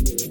Bienvenue,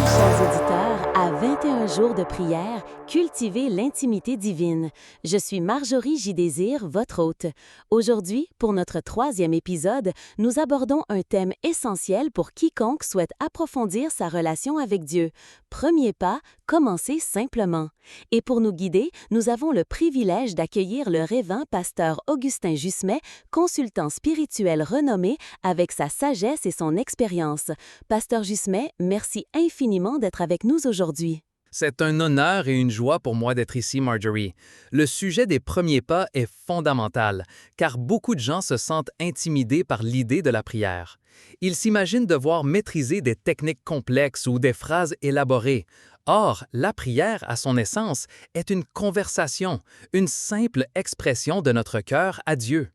chers auditeurs, à 21 jours de prière, cultiver l'intimité divine. Je suis Marjorie J-Désir, votre hôte. Aujourd'hui, pour notre 3e épisode, nous abordons un thème essentiel pour quiconque souhaite approfondir sa relation avec Dieu. Premier pas, commencer simplement. Et pour nous guider, nous avons le privilège d'accueillir le révérend pasteur Augustin Jusmet, consultant spirituel renommé avec sa sagesse et son expérience. Pasteur Jusmet, merci infiniment d'être avec nous aujourd'hui. C'est un honneur et une joie pour moi d'être ici, Marjorie. Le sujet des premiers pas est fondamental, car beaucoup de gens se sentent intimidés par l'idée de la prière. Ils s'imaginent devoir maîtriser des techniques complexes ou des phrases élaborées. Or, la prière, à son essence, est une conversation, une simple expression de notre cœur à Dieu.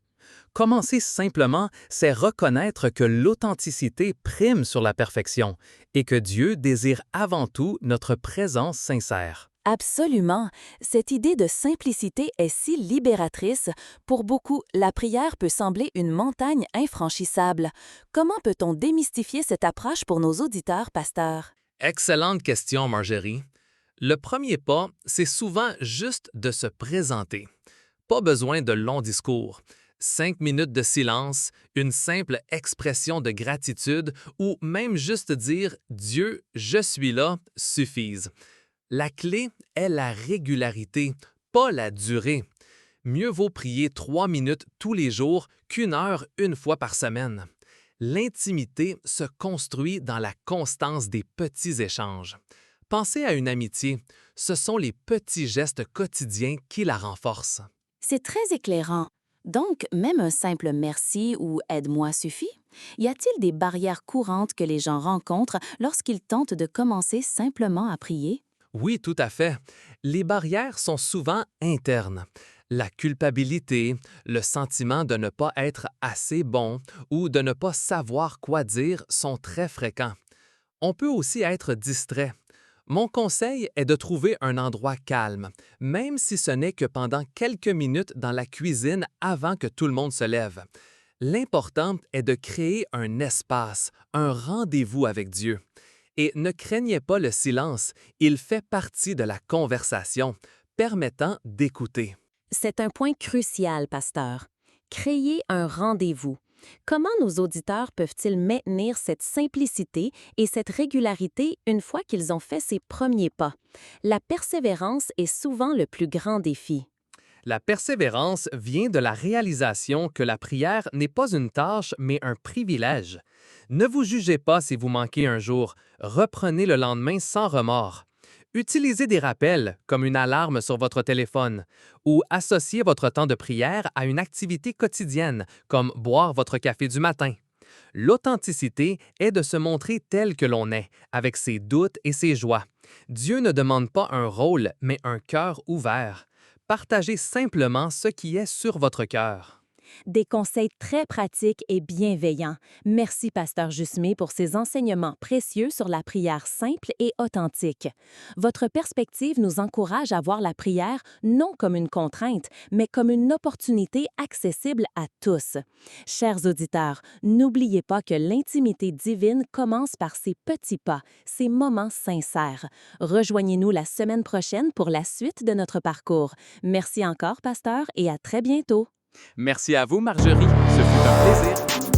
Commencer simplement, c'est reconnaître que l'authenticité prime sur la perfection et que Dieu désire avant tout notre présence sincère. Absolument. Cette idée de simplicité est si libératrice. Pour beaucoup, la prière peut sembler une montagne infranchissable. Comment peut-on démystifier cette approche pour nos auditeurs, pasteur? Excellente question, Marjorie. Le premier pas, c'est souvent juste de se présenter. Pas besoin de longs discours. 5 minutes de silence, une simple expression de gratitude ou même juste dire « Dieu, je suis là » suffisent. La clé est la régularité, pas la durée. Mieux vaut prier 3 minutes tous les jours qu'1 heure une fois par semaine. L'intimité se construit dans la constance des petits échanges. Pensez à une amitié, ce sont les petits gestes quotidiens qui la renforcent. C'est très éclairant. Donc, même un simple merci ou aide-moi suffit? Y a-t-il des barrières courantes que les gens rencontrent lorsqu'ils tentent de commencer simplement à prier? Oui, tout à fait. Les barrières sont souvent internes. La culpabilité, le sentiment de ne pas être assez bon ou de ne pas savoir quoi dire sont très fréquents. On peut aussi être distrait. Mon conseil est de trouver un endroit calme, même si ce n'est que pendant quelques minutes dans la cuisine avant que tout le monde se lève. L'important est de créer un espace, un rendez-vous avec Dieu. Et ne craignez pas le silence, il fait partie de la conversation, permettant d'écouter. C'est un point crucial, pasteur. Créer un rendez-vous. Comment nos auditeurs peuvent-ils maintenir cette simplicité et cette régularité une fois qu'ils ont fait ces premiers pas? La persévérance est souvent le plus grand défi. La persévérance vient de la réalisation que la prière n'est pas une tâche, mais un privilège. Ne vous jugez pas si vous manquez un jour, reprenez le lendemain sans remords. Utilisez des rappels, comme une alarme sur votre téléphone, ou associez votre temps de prière à une activité quotidienne, comme boire votre café du matin. L'authenticité est de se montrer tel que l'on est, avec ses doutes et ses joies. Dieu ne demande pas un rôle, mais un cœur ouvert. Partagez simplement ce qui est sur votre cœur. Des conseils très pratiques et bienveillants. Merci, pasteur Jusmet, pour ces enseignements précieux sur la prière simple et authentique. Votre perspective nous encourage à voir la prière non comme une contrainte, mais comme une opportunité accessible à tous. Chers auditeurs, n'oubliez pas que l'intimité divine commence par ces petits pas, ces moments sincères. Rejoignez-nous la semaine prochaine pour la suite de notre parcours. Merci encore, pasteur, et à très bientôt. Merci à vous, Marjorie. Ce fut un plaisir.